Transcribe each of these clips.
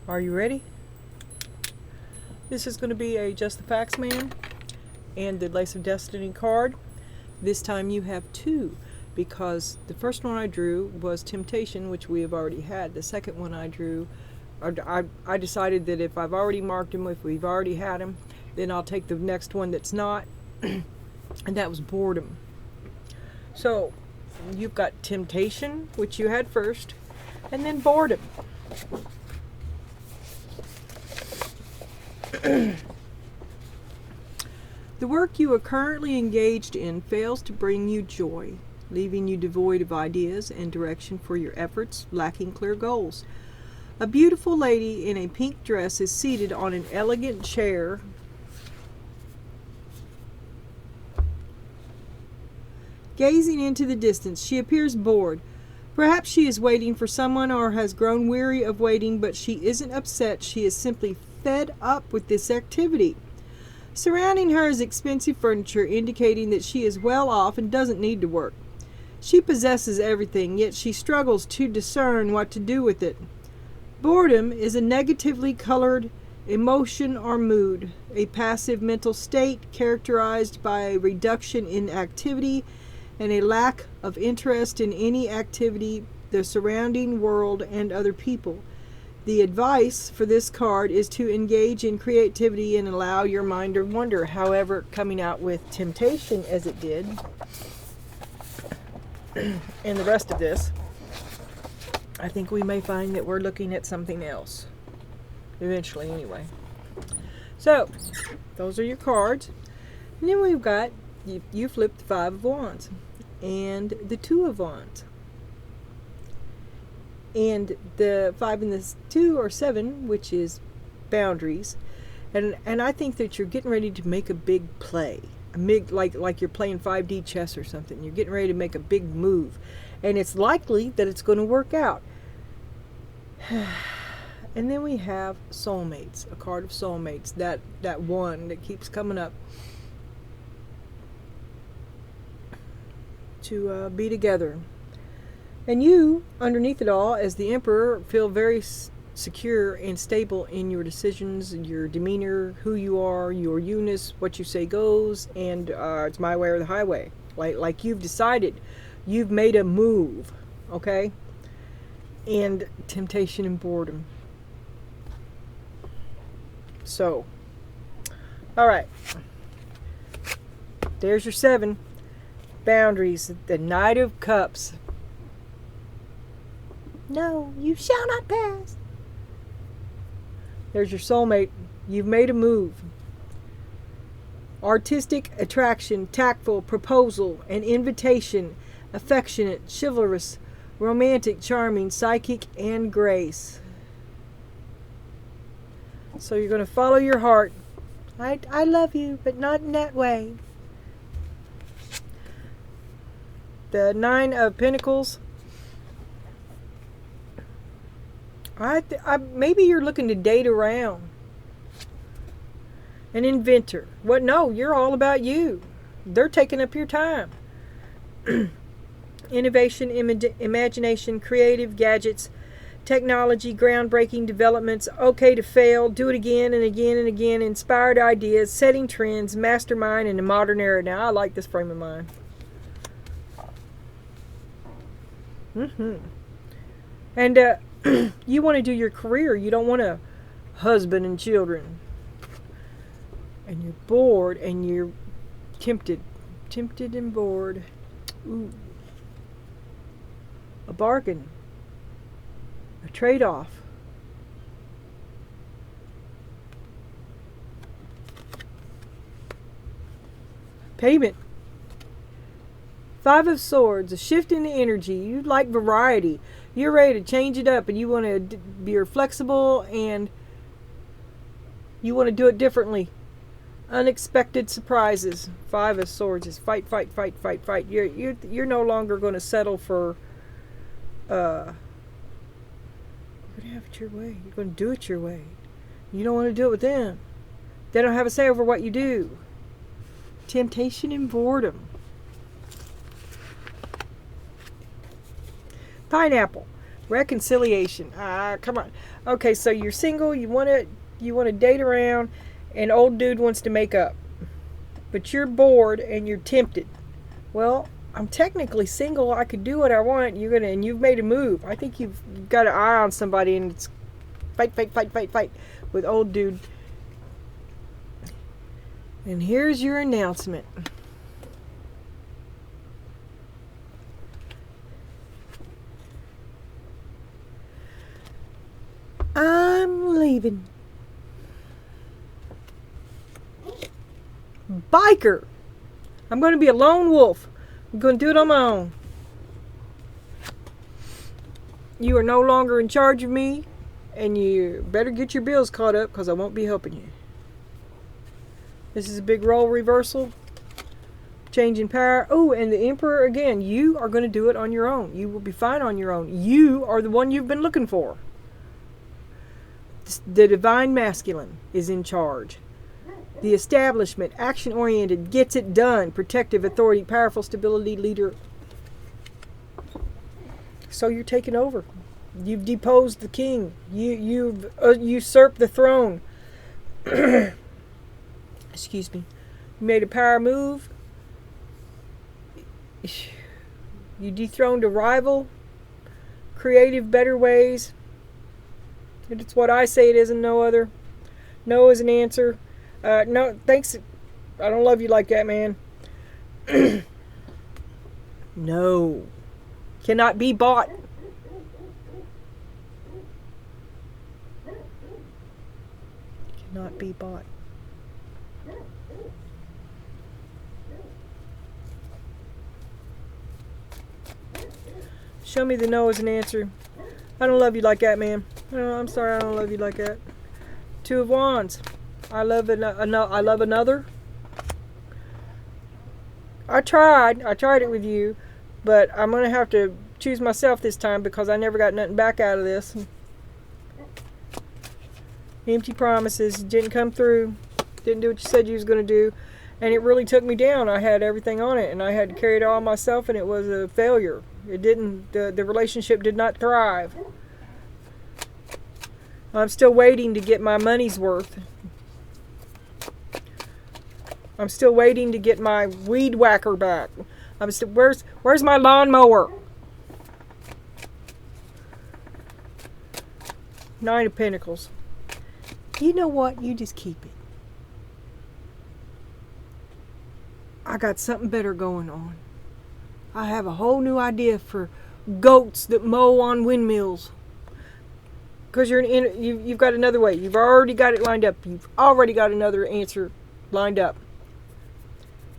Are you ready? This is going to be a Just the Facts Man and the Lace of Destiny card. This time you have two, because the first one I drew was Temptation, which we have already had. The second one I drew, I decided that if I've already marked him, if we've already had him, then I'll take the next one that's not, and that was Boredom. So you've got Temptation, which you had first, and then Boredom. The work you are currently engaged in fails to bring you joy, leaving you devoid of ideas and direction for your efforts, lacking clear goals. A beautiful lady in a pink dress is seated on an elegant chair gazing into the distance. She appears bored. Perhaps she is waiting for someone or has grown weary of waiting, but she isn't upset. She is simply fed up with this activity. Surrounding her is expensive furniture, indicating that she is well off and doesn't need to work. She possesses everything, yet she struggles to discern what to do with it. Boredom is a negatively colored emotion or mood, a passive mental state characterized by a reduction in activity and a lack of interest in any activity, the surrounding world, and other people. The advice for this card is to engage in creativity and allow your mind to wander. However, coming out with Temptation as it did, and the rest of this, I think we may find that we're looking at something else. Eventually, anyway. So, those are your cards. And then we've got, you flipped the Five of Wands and the Two of Wands. And the 5 and the 2 are 7, which is boundaries. And I think that you're getting ready to make a big play. Like you're playing 5D chess or something. You're getting ready to make a big move. And it's likely that it's going to work out. And then we have soulmates, a card of soulmates. That one that keeps coming up. To be together. And you, underneath it all, as the Emperor, feel very secure and stable in your decisions, your demeanor, who you are, your you-ness, what you say goes, and it's my way or the highway. Like you've decided, you've made a move, okay? And Temptation and Boredom. So, all right. There's your 7. Boundaries, the Knight of Cups. No, you shall not pass. There's your soulmate. You've made a move. Artistic attraction, tactful, proposal, an invitation, affectionate, chivalrous, romantic, charming, psychic, and grace. So you're going to follow your heart. I love you, but not in that way. The 9 of Pentacles. Maybe you're looking to date around. An inventor. What? No, you're all about you. They're taking up your time. Innovation, imagination, creative gadgets, technology, groundbreaking developments, okay to fail, do it again and again and again, inspired ideas, setting trends, mastermind in the modern era. Now, I like this frame of mind. And you want to do your career. You don't want a husband and children. And you're bored and you're tempted. Tempted and bored. Ooh. A bargain. A trade-off. Payment. 5 of Swords, a shift in the energy. You like variety. You're ready to change it up and you want to be flexible and you want to do it differently. Unexpected surprises. 5 of Swords is fight, fight, fight, fight, fight. You're no longer going to settle for you're going to have it your way. You're going to do it your way. You don't want to do it with them. They don't have a say over what you do. Temptation and Boredom. Pineapple. Reconciliation. Come on. Okay, so you're single. You want to date around, and old dude wants to make up, but you're bored and you're tempted. Well, I'm technically single. I could do what I want. And you've made a move. I think you've got an eye on somebody, and it's fight with old dude. And here's your announcement. I'm leaving. Biker. I'm going to be a lone wolf. I'm going to do it on my own. You are no longer in charge of me, and you better get your bills caught up because I won't be helping you. This is a big role reversal. Change in power. Oh, and the Emperor again. You are going to do it on your own. You will be fine on your own. You are the one you've been looking for. The divine masculine is in charge. The establishment, action-oriented, gets it done, protective, authority, powerful, stability, leader. So you're taking over. You've deposed the king. You've usurped the throne. Excuse me. You made a power move. You dethroned a rival. Creative, better ways. It's what I say it is and no other. No is an answer. No, thanks. I don't love you like that, man. No. Cannot be bought. Cannot be bought. Show me the no as an answer. I don't love you like that, man. No, I'm sorry, I don't love you like that. Two of Wands. I love another. I tried it with you, but I'm going to have to choose myself this time because I never got nothing back out of this. Empty promises, didn't come through, didn't do what you said you was going to do, and it really took me down. I had everything on it, and I had to carry it all myself, and it was a failure. It didn't, the relationship did not thrive. I'm still waiting to get my money's worth. I'm still waiting to get my weed whacker back. Where's my lawnmower? Nine of Pentacles. You know what? You just keep it. I got something better going on. I have a whole new idea for goats that mow on windmills. Because you've got another way. You've already got it lined up. You've already got another answer lined up.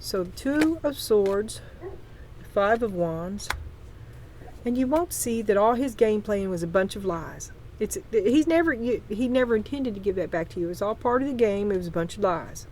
So 2 of Swords, 5 of Wands, and you won't see that all his game plan was a bunch of lies. He never intended to give that back to you. It was all part of the game. It was a bunch of lies.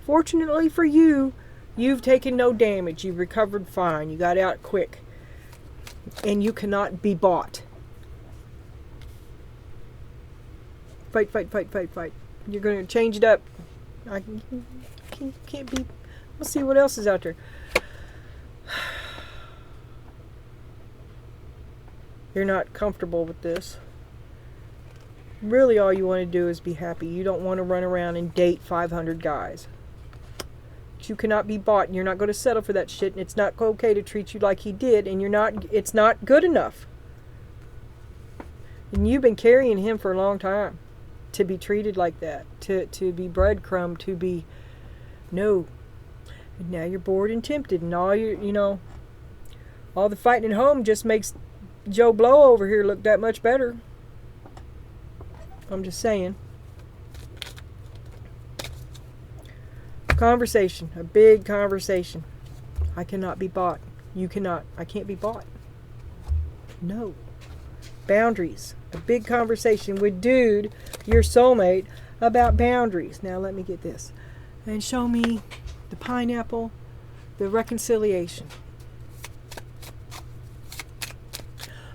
Fortunately for you, you've taken no damage. You recovered fine. You got out quick, and you cannot be bought. Fight. You're going to change it up. I can't be. Let's see what else is out there. You're not comfortable with this. Really, all you want to do is be happy. You don't want to run around and date 500 guys. But you cannot be bought, and you're not going to settle for that shit, and it's not okay to treat you like he did, and it's not good enough. And you've been carrying him for a long time to be treated like that, to be breadcrumb, to be no. And now you're bored and tempted, and all all the fighting at home just makes Joe Blow over here look that much better. I'm just saying. Conversation, a big conversation. I cannot be bought. You cannot. I can't be bought. No. Boundaries. A big conversation with dude, your soulmate, about boundaries. Now let me get this. And show me the pineapple, the reconciliation.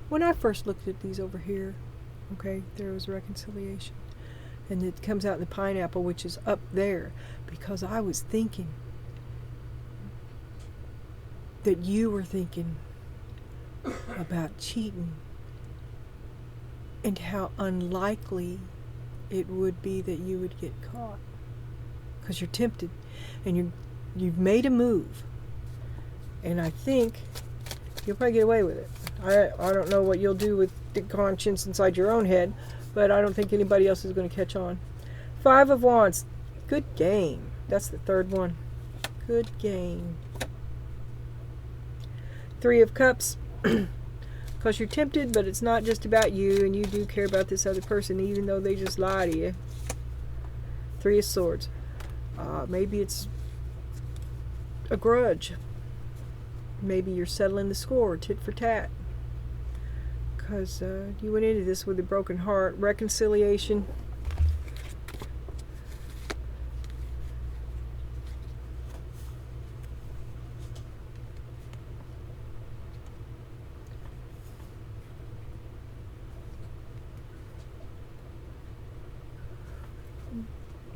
When I first looked at these over here, okay, there was reconciliation. And it comes out in the pineapple, which is up there, because I was thinking that you were thinking about cheating and how unlikely it would be that you would get caught. Because you're tempted, and you've made a move. And I think you'll probably get away with it. I don't know what you'll do with the conscience inside your own head, but I don't think anybody else is going to catch on. 5 of Wands. Good game. That's the third one. Good game. 3 of Cups. Because you're tempted, but it's not just about you, and you do care about this other person, even though they just lie to you. 3 of Swords. Maybe it's a grudge. Maybe you're settling the score, tit for tat. Because you went into this with a broken heart. Reconciliation.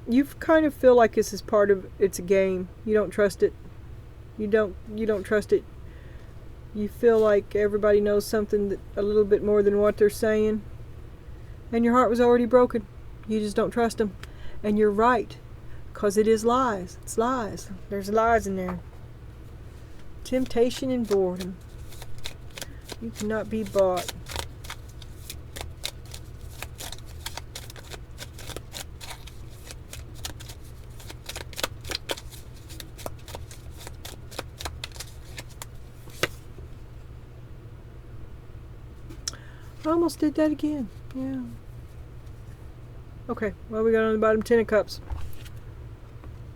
You kind of feel like this is part of, it's a game. You don't trust it. You don't trust it. You feel like everybody knows something a little bit more than what they're saying. And your heart was already broken. You just don't trust them. And you're right. Because it is lies. It's lies. There's lies in there. Temptation and boredom. You cannot be bought. I almost did that again. Yeah. Okay, well, we got on the bottom 10 of Cups.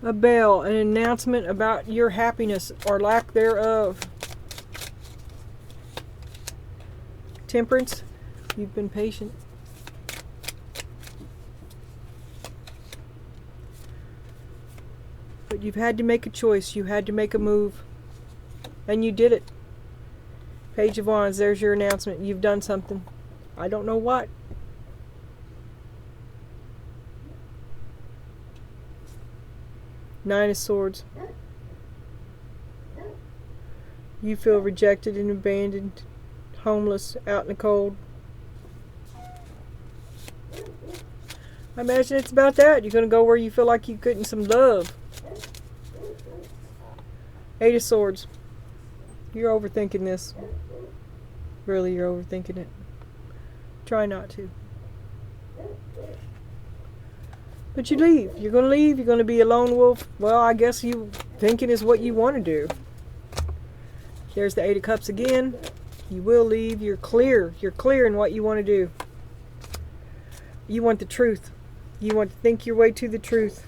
A bell, an announcement about your happiness or lack thereof. Temperance, you've been patient. But you've had to make a choice. You had to make a move. And you did it. Page of Wands, there's your announcement. You've done something. I don't know what. Nine of Swords. You feel rejected and abandoned, homeless, out in the cold. I imagine it's about that. You're going to go where you feel like you're getting some love. 8 of Swords. You're overthinking this. Really, you're overthinking it. Try not to. But you leave. You're going to leave. You're going to be a lone wolf. Well, I guess you thinking is what you want to do. There's the 8 of Cups again. You will leave. You're clear. You're clear in what you want to do. You want the truth. You want to think your way to the truth.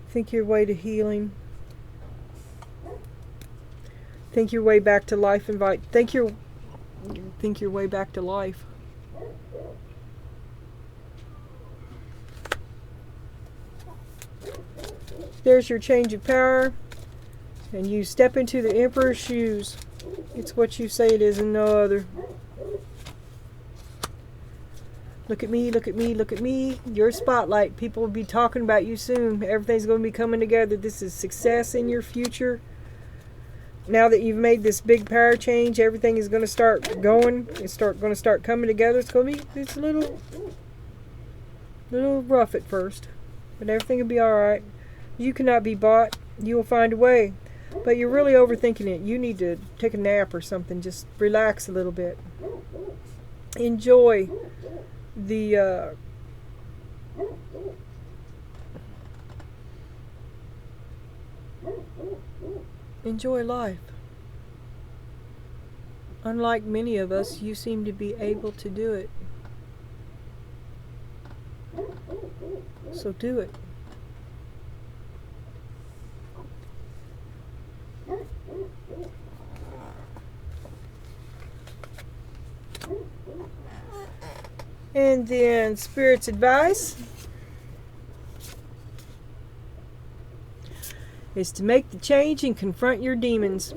Think your way to healing. Think your way back to life. Think your way back to life. There's your change of power, and you step into the Emperor's shoes. It's what you say it is and no other. Look at me, look at me, look at me. Your spotlight. People will be talking about you soon. Everything's going to be coming together. This is success in your future. Now that you've made this big power change, everything is going to start going. It's going to start coming together. It's going to be, it's a little rough at first, but everything will be all right. You cannot be bought. You will find a way. But you're really overthinking it. You need to take a nap or something. Just relax a little bit. Enjoy the enjoy life. Unlike many of us, you seem to be able to do it. So do it. And then Spirit's advice is to make the change and confront your demons.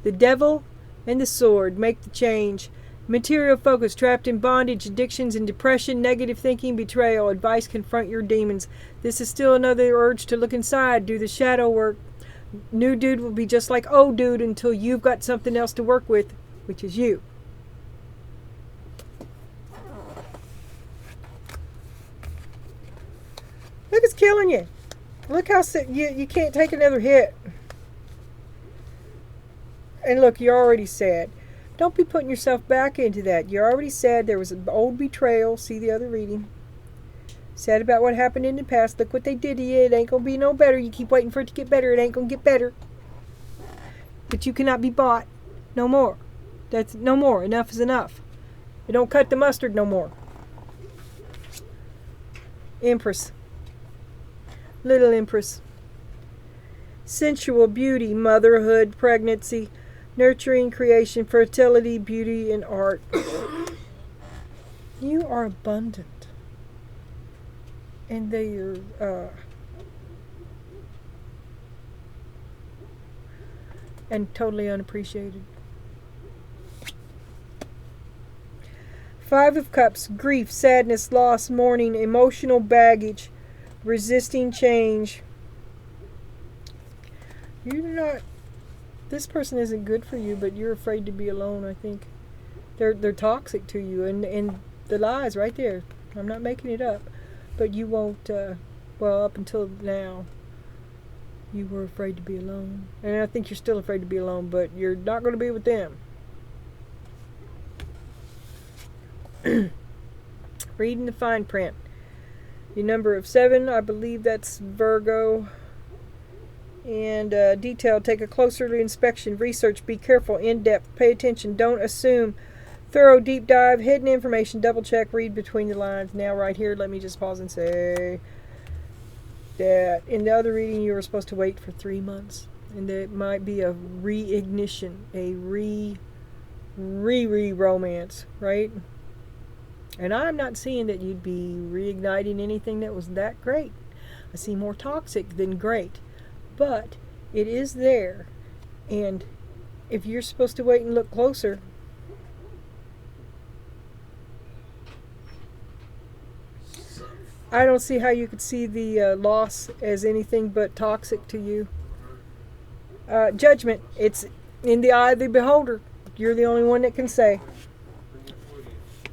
The devil and the sword. Make the change. Material focus, trapped in bondage, addictions and depression, negative thinking, betrayal. Advice, confront your demons. This is still another urge to look inside, do the shadow work. New dude will be just like old dude until you've got something else to work with, which is you. Look, it's killing you. Look how sick you can't take another hit. And look, you're already sad. Don't be putting yourself back into that. You're already sad. There was an old betrayal. See the other reading. Sad about what happened in the past. Look what they did to you. It ain't going to be no better. You keep waiting for it to get better. It ain't going to get better. But you cannot be bought. No more. That's no more. Enough is enough. You don't cut the mustard no more. Empress. Little Empress. Sensual beauty, motherhood, pregnancy, nurturing, creation, fertility, beauty, and art. You are abundant. And they are, and totally unappreciated. Five of Cups, grief, sadness, loss, mourning, emotional baggage, resisting change. You're not, this person isn't good for you, but you're afraid to be alone, I think. They're toxic to you, and the lies right there. I'm not making it up. But you won't, well, up until now, you were afraid to be alone. And I think you're still afraid to be alone, but you're not going to be with them. Reading the fine print. Your number of 7, I believe that's Virgo. And detail, take a closer inspection, research, be careful, in-depth, pay attention, don't assume. Thorough, deep dive, hidden information, double check, read between the lines. Now right here, let me just pause and say that in the other reading you were supposed to wait for 3 months. And that might be a reignition, a romance, right? And I'm not seeing that you'd be reigniting anything that was that great. I see more toxic than great. But it is there. And if you're supposed to wait and look closer, I don't see how you could see the loss as anything but toxic to you. Judgment. It's in the eye of the beholder. You're the only one that can say.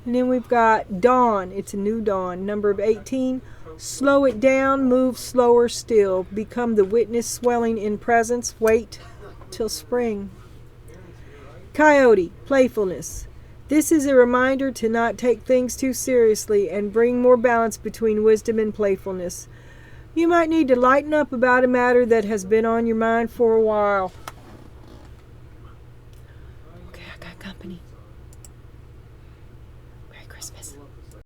And then we've got dawn. It's a new dawn. Number of 18. Slow it down. Move slower still. Become the witness swelling in presence. Wait till spring. Coyote. Playfulness. This is a reminder to not take things too seriously and bring more balance between wisdom and playfulness. You might need to lighten up about a matter that has been on your mind for a while. Okay, I got company. Merry Christmas.